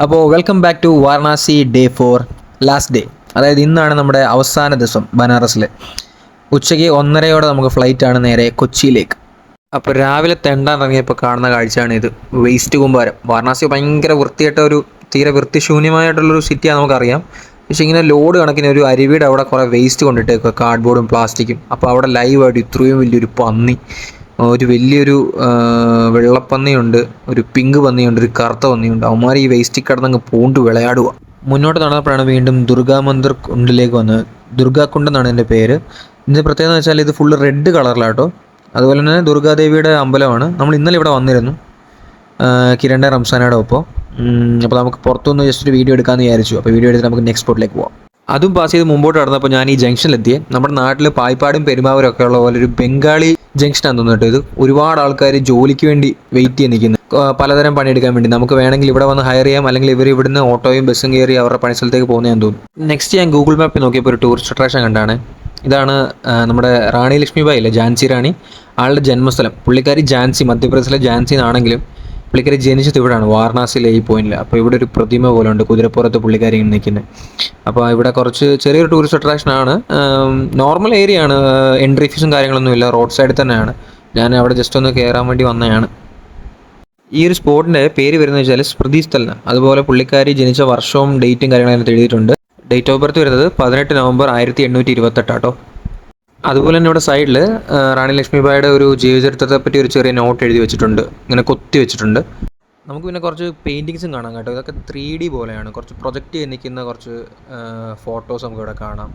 അപ്പോൾ welcome back to Varanasi day 4 last day. അതായത് ഇന്നാണ് നമ്മുടെ അവസാന ദിവസം ബനാറസിൽ. ഉച്ചയ്ക്ക് 1:30 നമുക്ക് ഫ്ലൈറ്റാണ് നേരെ കൊച്ചിയിലേക്ക്. അപ്പോൾ രാവിലെ തെണ്ടാൻ ഇറങ്ങിയപ്പോൾ കാണുന്ന കാഴ്ചയാണ് ഇത്. വേസ്റ്റ് കൂമ്പാരം. വാരണാസി ഭയങ്കര വൃത്തിയായിട്ട തീരെ വൃത്തിശൂന്യമായിട്ടുള്ളൊരു സിറ്റിയാണ് നമുക്കറിയാം. പക്ഷേ ഇങ്ങനെ ലോഡ് കണക്കിന് ഒരു അരുവിയുടെ അവിടെ കുറേ വേസ്റ്റ് കൊണ്ടിട്ടേക്കുക, കാർഡ്ബോർഡും പ്ലാസ്റ്റിക്കും. അപ്പോൾ അവിടെ ലൈവായിട്ട് ഇത്രയും വലിയൊരു പന്നി, ഒരു വലിയൊരു വെള്ളപ്പന്നിയുണ്ട്, ഒരു പിങ്ക് പന്നിയുണ്ട്, ഒരു കറുത്ത പന്നിയുണ്ട്. അവന്മാർ ഈ വേസ്റ്റിൽ കിടന്നങ്ങ് പൂണ്ട് വിളയാടുക. മുന്നോട്ട് നടന്നപ്പോഴാണ് വീണ്ടും ദുർഗാ മന്ദിർ കുണ്ടിലേക്ക് വന്നത്. ദുർഗാകുണ്ട് എന്നാണ് എൻ്റെ പേര്. ഇതിൻ്റെ പ്രത്യേകത എന്ന് വെച്ചാൽ ഇത് ഫുള്ള് റെഡ് കളറിലാട്ടോ. അതുപോലെ തന്നെ ദുർഗാദേവിയുടെ അമ്പലമാണ്. നമ്മൾ ഇന്നലെ ഇവിടെ വന്നിരുന്നു കിരണിൻ്റെ റംസാനയുടെ ഒപ്പം. അപ്പോൾ നമുക്ക് പുറത്തുനിന്ന് ജസ്റ്റ് ഒരു വീഡിയോ എടുക്കാമെന്ന് വിചാരിച്ചു. അപ്പോൾ വീഡിയോ എടുത്തിട്ട് നമുക്ക് നെക്സ്റ്റ് സ്പോട്ടിലേക്ക് പോകാം. അതും പാസ് ചെയ്ത് മുമ്പോട്ട് നടന്നപ്പോൾ ഞാൻ ഈ ജംഗ്ഷനിലെത്തിയേ. നമ്മുടെ നാട്ടിൽ പായിപ്പാടും പെരുമാവൂരും ഒക്കെ ഉള്ള പോലെ ഒരു ബംഗാളി ജംഗ്ഷനാണ് തോന്നിട്ട്. ഇത് ഒരുപാട് ആൾക്കാർ ജോലിക്ക് വേണ്ടി വെയിറ്റ് ചെയ്ത് നിൽക്കുന്നു, പലതരം പണിയെടുക്കാൻ വേണ്ടി. നമുക്ക് വേണമെങ്കിൽ ഇവിടെ വന്ന് ഹയർ ചെയ്യാം, അല്ലെങ്കിൽ ഇവർ ഇവിടുന്ന് ഓട്ടോയും ബസ്സും കയറി അവരുടെ പണിസ്ഥലത്തേക്ക് പോകുന്നതെന്ന് തോന്നുന്നു. നെക്സ്റ്റ് ഞാൻ ഗൂഗിൾ മാപ്പിൽ നോക്കിയപ്പോൾ ഒരു ടൂറിസ്റ്റ് അട്രാക്ഷൻ കണ്ടാണ്. ഇതാണ് നമ്മുടെ റാണി ലക്ഷ്മിബായി ഇല്ലേ, ഝാൻസി റാണി, ആളുടെ ജന്മസ്ഥലം. പുള്ളിക്കാരി ഝാൻസി, മധ്യപ്രദേശിലെ ഝാൻസി എന്നാണെങ്കിലും പുള്ളിക്കാരി ജനിച്ചത് ഇവിടെയാണ്, വാരണാസിയിലെ ഈ പോയിന്റിൽ. അപ്പോൾ ഇവിടെ ഒരു പ്രതിമ പോലെ ഉണ്ട്, കുതിരപ്പുറത്ത് പുള്ളിക്കാരി ഇങ്ങനെ നിൽക്കുന്നത്. അപ്പോൾ ഇവിടെ കുറച്ച് ചെറിയൊരു ടൂറിസ്റ്റ് അട്രാക്ഷനാണ്. നോർമൽ ഏരിയ ആണ്, എൻട്രി ഫീസും കാര്യങ്ങളൊന്നും ഇല്ല, റോഡ് സൈഡിൽ തന്നെയാണ്. ഞാൻ അവിടെ ജസ്റ്റ് ഒന്ന് കയറാൻ വേണ്ടി വന്നതാണ്. ഈ ഒരു സ്പോട്ടിൻ്റെ പേര് വരുന്നത് വെച്ചാൽ സ്മൃതി സ്ഥലം. അതുപോലെ പുള്ളിക്കാരി ജനിച്ച വർഷവും ഡേറ്റും കാര്യങ്ങളും അതിനകത്ത് എഴുതിയിട്ടുണ്ട്. ഡേറ്റ് ഓഫ് ബർത്ത് വരുന്നത് 18 നവംബർ 1828 ആട്ടോ. അതുപോലെ തന്നെ ഇവിടെ സൈഡിൽ റാണി ലക്ഷ്മിബായിയുടെ ഒരു ജീവചരിത്രത്തെ പറ്റി ഒരു ചെറിയ നോട്ട് എഴുതി വെച്ചിട്ടുണ്ട്, ഇങ്ങനെ കൊത്തി വെച്ചിട്ടുണ്ട്. നമുക്ക് പിന്നെ കുറച്ച് പെയിൻറ്റിങ്സും കാണാം കേട്ടോ. ഇതൊക്കെ 3D പോലെയാണ്, കുറച്ച് പ്രൊജക്റ്റ് ചെയ്ത് നിൽക്കുന്ന കുറച്ച് ഫോട്ടോസ് നമുക്ക് ഇവിടെ കാണാം.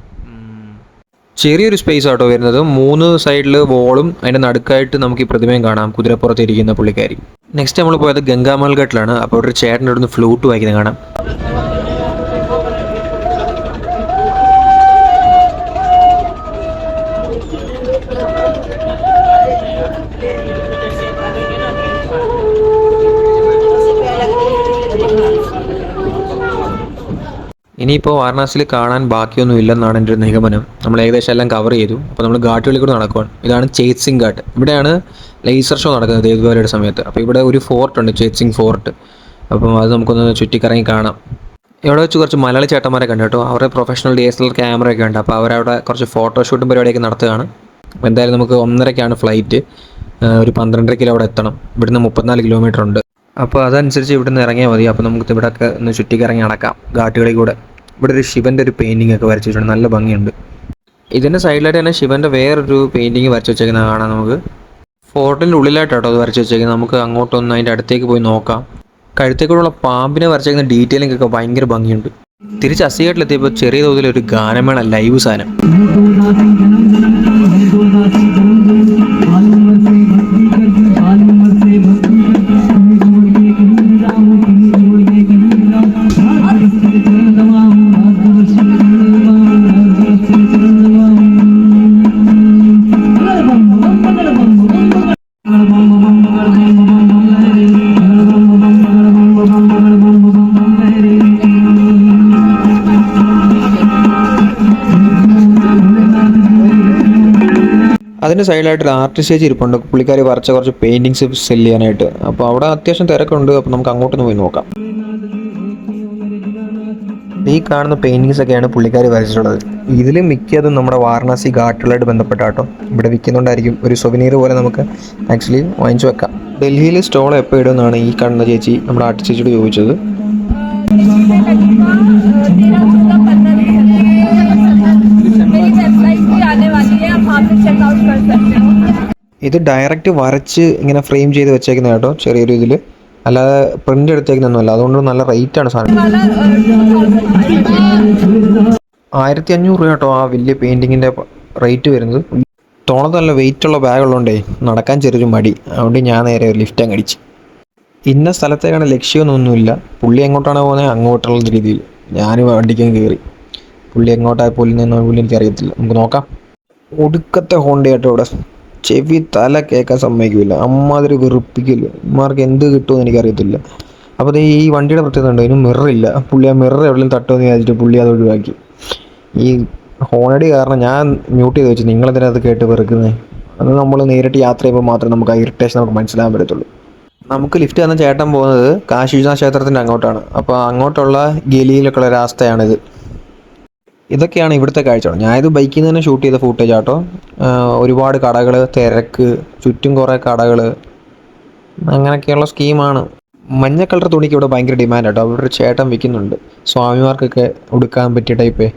ചെറിയൊരു സ്പേസ് ആട്ടോ വരുന്നത്. 3 സൈഡിൽ വോളും അതിൻ്റെ നടുക്കായിട്ട് നമുക്ക് ഈ പ്രതിമയും കാണാം, കുതിരപ്പുറത്ത് ഇരിക്കുന്ന പുള്ളിക്കാരി. നെക്സ്റ്റ് നമ്മൾ പോയത് ഗംഗാമൽ ഘട്ടിലാണ്. അപ്പോൾ ഇവിടെ ഒരു ചേട്ടൻ്റെ അവിടെ നിന്ന് ഫ്ലൂട്ട് വായിക്കുന്നത് കാണാം. ഇനിയിപ്പോൾ വാരണാസിയിൽ കാണാൻ ബാക്കിയൊന്നും ഇല്ലെന്നാണ് എൻ്റെ ഒരു നിഗമനം. നമ്മൾ ഏകദേശം എല്ലാം കവർ ചെയ്തു. അപ്പോൾ നമ്മൾ ഘാട്ടുകളിൽ കൂടെ നടക്കുവാണ്. ഇതാണ് ചേത്സിംഗ് ഘാട്ട്. ഇവിടെയാണ് ലേസർ ഷോ നടക്കുന്നത് ദേവ്ദ്വാരയുടെ സമയത്ത്. അപ്പോൾ ഇവിടെ ഒരു ഫോർട്ട് ഉണ്ട്, ചേത്സിംഗ് ഫോർട്ട്. അപ്പം അത് നമുക്കൊന്ന് ചുറ്റിക്കറങ്ങി കാണാം. ഇവിടെ വെച്ച് കുറച്ച് മലയാളി ചേട്ടന്മാരെ കണ്ടു കേട്ടോ. അവരുടെ പ്രൊഫഷണൽ DSLR ക്യാമറയൊക്കെ ഉണ്ട്. അപ്പോൾ അവരവിടെ കുറച്ച് ഫോട്ടോഷൂട്ടും പരിപാടിയൊക്കെ നടത്തുകയാണ്. അപ്പോൾ എന്തായാലും നമുക്ക് 1:30 ഫ്ലൈറ്റ്. ഒരു 12:30 അവിടെ എത്തണം. ഇവിടുന്ന് 34 കിലോമീറ്റർ ഉണ്ട്. അപ്പോൾ അതനുസരിച്ച് ഇവിടുന്ന് ഇറങ്ങിയാൽ മതി. അപ്പോൾ നമുക്ക് ഇവിടെയൊക്കെ ഒന്ന് ചുറ്റിക്കറങ്ങി നടക്കാം ഘാട്ടുകളിൽ കൂടെ. ഇവിടെ ഒരു ശിവൻ്റെ ഒരു പെയിൻറ്റിംഗ് ഒക്കെ വരച്ച് വെച്ചിട്ടുണ്ട്, നല്ല ഭംഗിയുണ്ട്. ഇതിൻ്റെ സൈഡിലായിട്ട് തന്നെ ശിവൻ്റെ വേറൊരു പെയിൻറ്റിങ് വരച്ച് വെച്ചേക്കുന്നത് കാണാം നമുക്ക്. ഫോർട്ടിൻ്റെ ഉള്ളിലായിട്ടാട്ടോ അത് വരച്ച് വെച്ചേക്കുന്നത്. നമുക്ക് അങ്ങോട്ടൊന്ന് അതിൻ്റെ അടുത്തേക്ക് പോയി നോക്കാം. കഴുത്തേക്കൂടെയുള്ള പാമ്പിനെ വരച്ചേക്കുന്ന ഡീറ്റെയിലിംഗ് ഒക്കെ ഭയങ്കര ഭംഗിയുണ്ട്. തിരിച്ച് അസിഘട്ടിലെത്തിയപ്പോൾ ചെറിയ തോതിലൊരു ഗാനമേള ലൈവ് സാധനം. അതിൻ്റെ സൈഡിലായിട്ടൊരു ആർട്ടിസ്റ്റ് സ്റ്റേജ് ഇരിപ്പുണ്ട്. പുള്ളിക്കാരി വരച്ച കുറച്ച് പെയിൻറ്റിങ്സ് സെല് ചെയ്യാനായിട്ട്. അപ്പോൾ അവിടെ അത്യാവശ്യം തിരക്കുണ്ട്. അപ്പോൾ നമുക്ക് അങ്ങോട്ടൊന്ന് പോയി നോക്കാം. ഈ കാണുന്ന പെയിൻറ്റിങ്സ് ഒക്കെയാണ് പുള്ളിക്കാരി വരച്ചിട്ടുള്ളത്. ഇതിൽ മിക്കതും നമ്മുടെ വാരണാസി ഘാട്ടുകളായിട്ട് ബന്ധപ്പെട്ടാട്ടോ. ഇവിടെ വിൽക്കുന്നുണ്ടായിരിക്കും. ഒരു സൊവനീർ പോലെ നമുക്ക് ആക്ച്വലി വാങ്ങിച്ചു വെക്കാം. ഡൽഹിയിൽ സ്റ്റോൾ എപ്പോൾ ഇടുമെന്നാണ് ഈ കാണുന്ന ചേച്ചി നമ്മുടെ ആർട്ടിസ്റ്റ് ചേച്ചിയോട് ചോദിച്ചത്. ഇത് ഡയറക്റ്റ് വരച്ച് ഇങ്ങനെ ഫ്രെയിം ചെയ്ത് വെച്ചേക്കുന്ന കേട്ടോ, ചെറിയൊരു ഇതിൽ. അല്ലാതെ പ്രിന്റ് എടുത്തേക്കുന്നൊന്നുമല്ല. അതുകൊണ്ട് നല്ല റേറ്റ് ആണ് സാധനം. 1500 രൂപ കേട്ടോ ആ വലിയ പെയിൻറ്റിങ്ങിൻ്റെ റേറ്റ് വരുന്നത്. തോളത്ത് നല്ല വെയിറ്റ് ഉള്ള ബാഗ് ഉള്ളതുകൊണ്ടേ നടക്കാൻ ചെറിയൊരു മടി. അതുകൊണ്ട് ഞാൻ നേരെ ഒരു ലിഫ്റ്റ് അങ്ങ് അടിച്ച്. ഇന്ന സ്ഥലത്തേക്കാണ് ലക്ഷ്യമൊന്നുമില്ല. പുള്ളി എങ്ങോട്ടാണ് പോകുന്നത് അങ്ങോട്ടുള്ള രീതിയിൽ ഞാൻ വണ്ടിക്കങ്ങ് കയറി. പുള്ളി എങ്ങോട്ടായി പുള്ളി എനിക്കറിയത്തില്ല. നമുക്ക് നോക്കാം. ഒടുക്കത്തെ ഹോണ്ടയാട്ടോ ഇവിടെ. ചെവി തല കേൾക്കാൻ സമ്മതിക്കില്ല, അമ്മാതിരി വെറുപ്പിക്കില്ല. ഇമാർക്ക് എന്ത് കിട്ടുമെന്ന് എനിക്കറിയത്തില്ല. അപ്പോൾ ഈ വണ്ടിയുടെ പ്രത്യേകത ഉണ്ട്, ഇതിന് മിററില്ല. പുള്ളി ആ മിറർ എവിടെയും തട്ടുമെന്ന് വിചാരിച്ചിട്ട് പുള്ളി അത് ഒഴിവാക്കി. ഈ ഹോണടി കാരണം ഞാൻ മ്യൂട്ട് ചെയ്ത് വെച്ചു. നിങ്ങളെന്തിനാ അത് കേട്ട് വെറുക്കുന്നത്? അത് നമ്മൾ നേരിട്ട് യാത്ര ചെയ്യുമ്പോൾ മാത്രമേ നമുക്ക് ആ ഇറിറ്റേഷൻ നമുക്ക് മനസ്സിലാകാൻ പറ്റത്തുള്ളൂ. നമുക്ക് ലിഫ്റ്റ് തന്ന ചേട്ടൻ പോകുന്നത് കാശി വിശ്വനാഥ ക്ഷേത്രത്തിൻ്റെ അങ്ങോട്ടാണ്. അപ്പോൾ അങ്ങോട്ടുള്ള ഗലിയിലൊക്കെയുള്ള രാസ്തയാണിത്. ഇതൊക്കെയാണ് ഇവിടുത്തെ കാഴ്ചകൾ. ഞാനിത് ബൈക്കിൽ നിന്ന് തന്നെ ഷൂട്ട് ചെയ്ത ഫൂട്ടേജ് ആട്ടോ. ഒരുപാട് കടകൾ, തിരക്ക്, ചുറ്റും കുറേ കടകൾ, അങ്ങനെയൊക്കെയുള്ള സ്കീമാണ്. മഞ്ഞ കളർ തുണിക്ക് ഇവിടെ ഭയങ്കര ഡിമാൻഡ് ആട്ടോ. അവിടെ ഒരു ചേട്ടൻ വിൽക്കുന്നുണ്ട്, സ്വാമിമാർക്കൊക്കെ ഉടുക്കാൻ പറ്റിയ ടൈപ്പ്.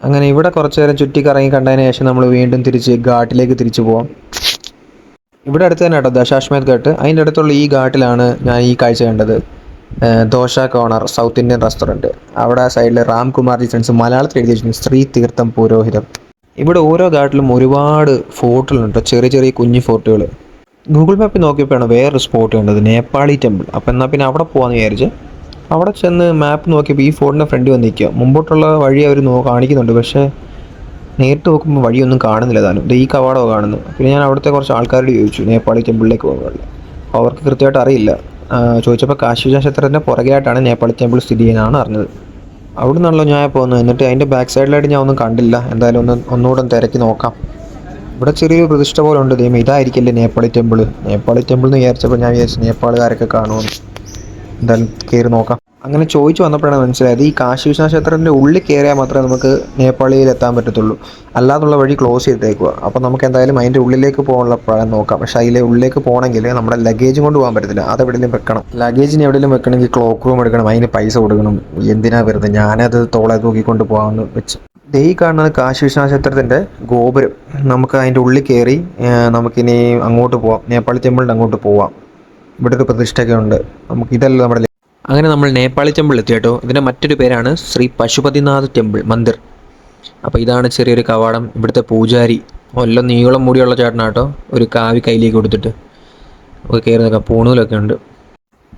അങ്ങനെ ഇവിടെ കുറച്ച് നേരം ചുറ്റിക്കറങ്ങി കണ്ടതിന് ശേഷം നമ്മൾ വീണ്ടും തിരിച്ച് ഘാട്ടിലേക്ക് തിരിച്ചു പോകാം. ഇവിടെ അടുത്ത് തന്നെ കേട്ടോ ദശാശ്വമേധ് ഘാട്ട്. അതിൻ്റെ അടുത്തുള്ള ഈ ഘാട്ടിലാണ് ഞാൻ ഈ കാഴ്ച കണ്ടത്. Dosa corner south Indian restaurant. അവിടെ സൈഡിൽ രാംകുമാർജി ഫ്രണ്ട്സ് മലയാളത്തിൽ എഴുതി വെച്ചിട്ടുണ്ട് ശ്രീ തീർത്ഥം പുരോഹിതം. ഇവിടെ ഓരോ ഘാട്ടിലും ഒരുപാട് ഫോർട്ടുകളുണ്ട്, ചെറിയ ചെറിയ കുഞ്ഞു ഫോർട്ടുകൾ. ഗൂഗിൾ മാപ്പിൽ നോക്കിയപ്പോഴാണ് വേറൊരു സ്പോട്ട് കണ്ടത്, നേപ്പാളി ടെമ്പിൾ. അപ്പോൾ എന്നാൽ പിന്നെ അവിടെ പോകാമെന്ന് വിചാരിച്ച് അവിടെ ചെന്ന് മാപ്പ് നോക്കിയപ്പോൾ ഈ ഫോർട്ടിൻ്റെ ഫ്രണ്ട് വന്ന് നിൽക്കുക. മുമ്പോട്ടുള്ള വഴി അവർ കാണിക്കുന്നുണ്ട്, പക്ഷേ നേരിട്ട് നോക്കുമ്പോൾ വഴിയൊന്നും കാണുന്നില്ല. താനും ഈ കവാടമോ കാണുന്നു. പിന്നെ ഞാൻ അവിടുത്തെ കുറച്ച് ആൾക്കാരോട് ചോദിച്ചു നേപ്പാളി ടെമ്പിളിലേക്ക് പോകുന്നത്. അപ്പോൾ അവർക്ക് കൃത്യമായിട്ട് അറിയില്ല. ചോദിച്ചപ്പോൾ കാശി വിശ്വനാഥ ക്ഷേത്രത്തിൻ്റെ പുറകെയായിട്ടാണ് നേപ്പാളി ടെമ്പിൾ സ്ഥിതി ചെയ്യുന്നതാണ് അറിഞ്ഞത്. അവിടെ നിന്നാണല്ലോ ഞാൻ പോകുന്നത്. എന്നിട്ട് അതിൻ്റെ ബാക്ക് സൈഡിലായിട്ട് ഞാൻ ഒന്നും കണ്ടില്ല. എന്തായാലും ഒന്നുകൂടെ തിരക്കി നോക്കാം. ഇവിടെ ചെറിയൊരു പ്രതിഷ്ഠ പോലെ ഉണ്ട്. ദൈവം ഇതായിരിക്കില്ലേ നേപ്പാളി ടെമ്പിൾ എന്ന് വിചാരിച്ചപ്പോൾ ഞാൻ വിചാരിച്ചു നേപ്പാളുകാരൊക്കെ കാണുമെന്ന്. എന്തായാലും കയറി നോക്കാം. അങ്ങനെ ചോദിച്ചു വന്നപ്പോഴാണ് മനസ്സിലായത് ഈ കാശി വിശ്വനാഥ ക്ഷേത്രത്തിൻ്റെ ഉള്ളിൽ കയറിയാൽ മാത്രമേ നമുക്ക് നേപ്പാളിയിൽ എത്താൻ പറ്റത്തുള്ളൂ. അല്ലാതുള്ള വഴി ക്ലോസ് ചെയ്തേക്കുക. അപ്പോൾ നമുക്ക് എന്തായാലും അതിൻ്റെ ഉള്ളിലേക്ക് പോകാനുള്ള പ്ലാൻ നോക്കാം. പക്ഷേ അതിലെ ഉള്ളിലേക്ക് പോകണമെങ്കിൽ നമ്മുടെ ലഗേജ് കൊണ്ട് പോകാൻ പറ്റത്തില്ല. അത് എവിടെയെങ്കിലും വെക്കണം. ലഗേജിന് എവിടെയെങ്കിലും വെക്കണമെങ്കിൽ ക്ലോക്ക് റൂം എടുക്കണം, അതിന് പൈസ കൊടുക്കണം. എന്തിനാ വെറുതെ ഞാനത് തോളെ തൂക്കിക്കൊണ്ട് പോകാമെന്ന് വെച്ച്. ഈ കാണുന്നത് കാശി വിശ്വനാഥ ക്ഷേത്രത്തിൻ്റെ ഗോപുരം. നമുക്ക് അതിൻ്റെ ഉള്ളിൽ കയറി നമുക്കിനി അങ്ങോട്ട് പോവാം, നേപ്പാളി ടെമ്പിളിൻ്റെ അങ്ങോട്ട് പോവാം. ഇവിടെ ഒരു പ്രതിഷ്ഠയൊക്കെ ഉണ്ട്. നമുക്ക് ഇതല്ല നമ്മുടെ. അങ്ങനെ നമ്മൾ നേപ്പാളി ടെമ്പിൾ എത്തി കേട്ടോ. ഇതിൻ്റെ മറ്റൊരു പേരാണ് ശ്രീ പശുപതിനാഥ് ടെമ്പിൾ മന്ദിർ. അപ്പോൾ ഇതാണ് ചെറിയൊരു കവാടം. ഇവിടുത്തെ പൂജാരി എല്ലാം നീളം മൂടിയുള്ള ചേട്ടനാട്ടോ. ഒരു കാവി കയ്യിലേക്ക് കൊടുത്തിട്ട് നമുക്ക് കയറി നിൽക്കാം. പൂണൂലൊക്കെ ഉണ്ട്.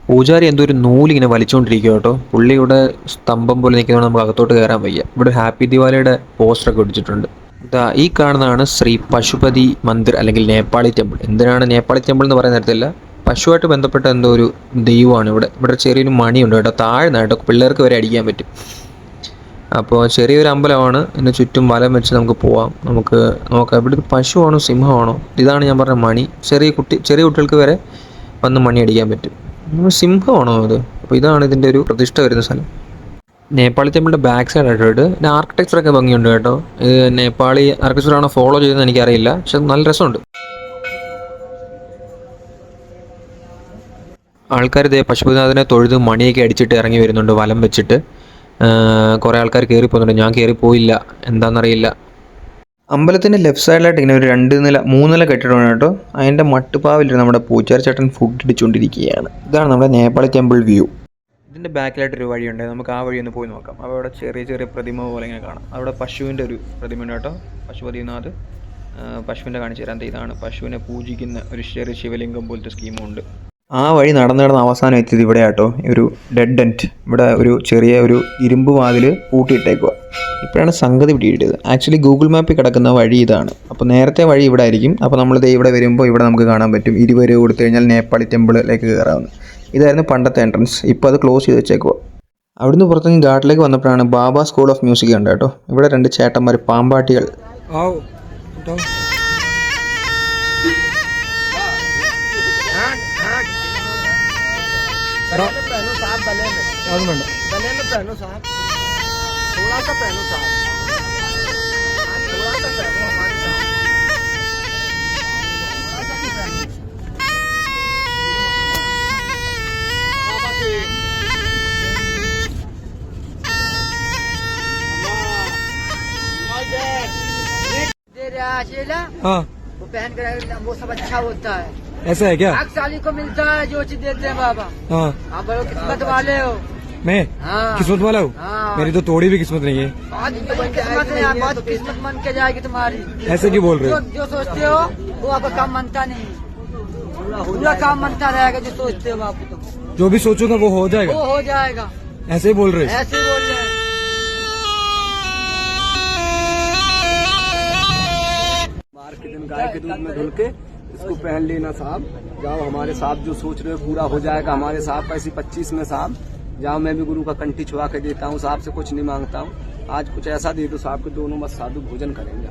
പൂജാരി എന്തോ ഒരു നൂലിങ്ങനെ വലിച്ചുകൊണ്ടിരിക്കുക കേട്ടോ. പുള്ളിയുടെ സ്തംഭം പോലെ നിൽക്കുന്നതുകൊണ്ട് നമുക്ക് അകത്തോട്ട് കയറാൻ വയ്യ. ഇവിടെ ഹാപ്പി ദിവാലിയുടെ പോസ്റ്ററൊക്കെ ഒടിച്ചിട്ടുണ്ട്. ഈ കാണുന്നതാണ് ശ്രീ പശുപതി മന്ദിർ അല്ലെങ്കിൽ നേപ്പാളി ടെമ്പിൾ. എന്തിനാണ് നേപ്പാളി ടെമ്പിൾ എന്ന് പറയാൻ നേരത്തില്ല, പശുവായിട്ട് ബന്ധപ്പെട്ട എന്തോ ഒരു ദൈവമാണ് ഇവിടെ. ഇവിടെ ചെറിയൊരു മണിയുണ്ട് കേട്ടോ, താഴ്ന്നായിട്ടോ, പിള്ളേർക്ക് വരെ അടിക്കാൻ പറ്റും. അപ്പോൾ ചെറിയൊരു അമ്പലമാണ്. ഇതിന് ചുറ്റും വലം വെച്ച് നമുക്ക് പോവാം. നമുക്ക് നോക്കാം ഇവിടെ പശുവാണോ സിംഹമാണോ. ഇതാണ് ഞാൻ പറഞ്ഞ മണി. ചെറിയ കുട്ടികൾക്ക് വരെ വന്ന് മണി അടിക്കാൻ പറ്റും. സിംഹമാണോ അത്? അപ്പോൾ ഇതാണ് ഇതിൻ്റെ ഒരു പ്രതിഷ്ഠ വരുന്ന സ്ഥലം. നേപ്പാളി ടെമ്പിളിൻ്റെ ബാക്ക് സൈഡ് ആയിട്ട് പിന്നെ ആർക്കിടെക്ചറൊക്കെ ഭംഗിയുണ്ട് കേട്ടോ. ഇത് നേപ്പാളി ആർക്കിടെക്ചറാണോ ഫോളോ ചെയ്യുന്നത് എനിക്കറിയില്ല, പക്ഷെ നല്ല രസമുണ്ട്. ആൾക്കാർ ഇതേ പശുപതിനാഥനെ തൊഴുത് മണിയൊക്കെ അടിച്ചിട്ട് ഇറങ്ങി വരുന്നുണ്ട് വലം വെച്ചിട്ട്. കുറേ ആൾക്കാർ കയറി പോകുന്നുണ്ട്. ഞാൻ കയറി പോയില്ല, എന്താണെന്നറിയില്ല. അമ്പലത്തിൻ്റെ ലെഫ്റ്റ് സൈഡിലായിട്ട് ഇങ്ങനെ ഒരു 3 നില കെട്ടിടമാണ് കേട്ടോ. അതിൻ്റെ മട്ടുപ്പാവിൽ നമ്മുടെ പൂച്ചാരി ചേട്ടൻ ഫുഡ് അടിച്ചുകൊണ്ടിരിക്കുകയാണ്. ഇതാണ് നമ്മുടെ നേപ്പാളി ടെമ്പിൾ വ്യൂ. ഇതിൻ്റെ ബാക്കിലായിട്ടൊരു വഴിയുണ്ട്, നമുക്ക് ആ വഴി ഒന്ന് പോയി നോക്കാം. അവിടെ ചെറിയ ചെറിയ പ്രതിമ പോലെ ഇങ്ങനെ കാണാം. അവിടെ പശുവിൻ്റെ ഒരു പ്രതിമയുണ്ട് കേട്ടോ, പശുപതിനാഥ്. പശുവിൻ്റെ കാണിച്ചു തരാൻ. ഇതാണ് പശുവിനെ പൂജിക്കുന്ന ഒരു ചെറിയ ശിവലിംഗം പോലത്തെ സ്കീമുണ്ട്. ആ വഴി നടന്ന് അവസാനം എത്തിയത് ഇവിടെ ആട്ടോ, ഒരു ഡെഡ് എൻഡ്. ഇവിടെ ഒരു ചെറിയ ഒരു ഇരുമ്പ് വാതിൽ പൂട്ടിയിട്ടേക്കുക. ഇപ്പോഴാണ് സംഗതി പിടിയിട്ടത്. ആക്ച്വലി ഗൂഗിൾ മാപ്പിൽ കിടക്കുന്ന വഴി ഇതാണ്. അപ്പോൾ നേരത്തെ വഴി ഇവിടെ ആയിരിക്കും. അപ്പോൾ നമ്മളിത് ഇവിടെ വരുമ്പോൾ ഇവിടെ നമുക്ക് കാണാൻ പറ്റും 20 രൂപ കൊടുത്തു കഴിഞ്ഞാൽ നേപ്പാളി ടെമ്പിളിലേക്ക് കയറാവുന്നത്. ഇതായിരുന്നു പണ്ടത്തെ എൻട്രൻസ്. ഇപ്പോൾ അത് ക്ലോസ് ചെയ്ത് വെച്ചേക്കുക. അവിടുന്ന് പുറത്തുനിന്ന് ഘാട്ടിലേക്ക് വന്നപ്പോഴാണ് ബാബ സ്കൂൾ ഓഫ് മ്യൂസിക് ഉണ്ട് കേട്ടോ. ഇവിടെ 2 ചേട്ടന്മാർ പാമ്പാട്ടികൾ. पहनो साहब, गले में पहनो साहब, थोड़ा सा पहनो साहब, थोड़ा सा पहनो हमारे साहब, थोड़ा सा भी पहनो। हाँ, वो पहन कर वो सब अच्छा होता है। ऐसा है क्या? साली को मिलता है जो चीज देते हैं बाबा। हाँ, आप बड़ो किस्मत वाले हो। मैं हाँ, किस्मत वाला हूँ। हाँ। मेरी तो थोड़ी भी किस्मत नहीं है। किस्मत नहीं है, बहुत किस्मत मन के जाएगी तुम्हारी। ऐसे क्यों बोल रहे हो? जो सोचते हो वो आपका काम मनता नहीं, पूरा काम मनता रहेगा। जो सोचते हो आप जो भी सोचूंगा वो हो जाएगा। वो हो जाएगा। ऐसे ही बोल रहे हो? ऐसे ही बोल रहे हैं। बाहर के दिन गाय के दूध में धुल के इसको पहन लेना साहब। जाओ, हमारे साहब जो सोच रहे हो पूरा हो जाएगा। हमारे साहब का इसी 25 में साहब। जाओ, मैं भी गुरु का कंठी छुआ के देता हूँ। साहब से कुछ नहीं मांगता हूँ। आज कुछ ऐसा दे दो साहब के दोनों मत साधु भोजन करेंगे।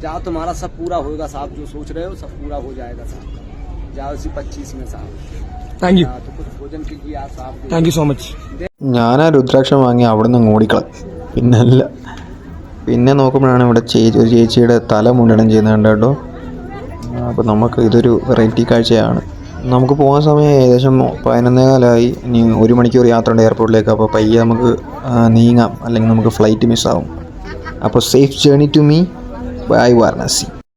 जाओ, तुम्हारा सब पूरा होगा साहब। जो सोच रहे हो सब पूरा हो जाएगा साहब। जाओ इसी 25 में साहब। थैंक यू, तो कुछ भोजन कीजिए आप साहब। Thank you so much. ഞാൻ ആ രുദ്രാക്ഷം വാങ്ങി അവിടെ നിന്ന് ഓടിക്കളഞ്ഞു. പിന്നെ നോക്കുമ്പോഴാണ് ഇവിടെ ഒരു ചേച്ചിയുടെ തല മുണ്ടനം ചെയ്യുന്നുണ്ട് കേട്ടോ. അപ്പോൾ നമുക്ക് ഇതൊരു വെറൈറ്റി കാഴ്ചയാണ്. നമുക്ക് പോകാൻ സമയം ഏകദേശം 11:15 ഇനി 1 മണിക്കൂർ യാത്രയുണ്ട് എയർപോർട്ടിലേക്ക്. അപ്പോൾ പയ്യെ നമുക്ക് നീങ്ങാം, അല്ലെങ്കിൽ നമുക്ക് ഫ്ലൈറ്റ് മിസ്സാവും. അപ്പോൾ safe journey to me. Bye Varanasi.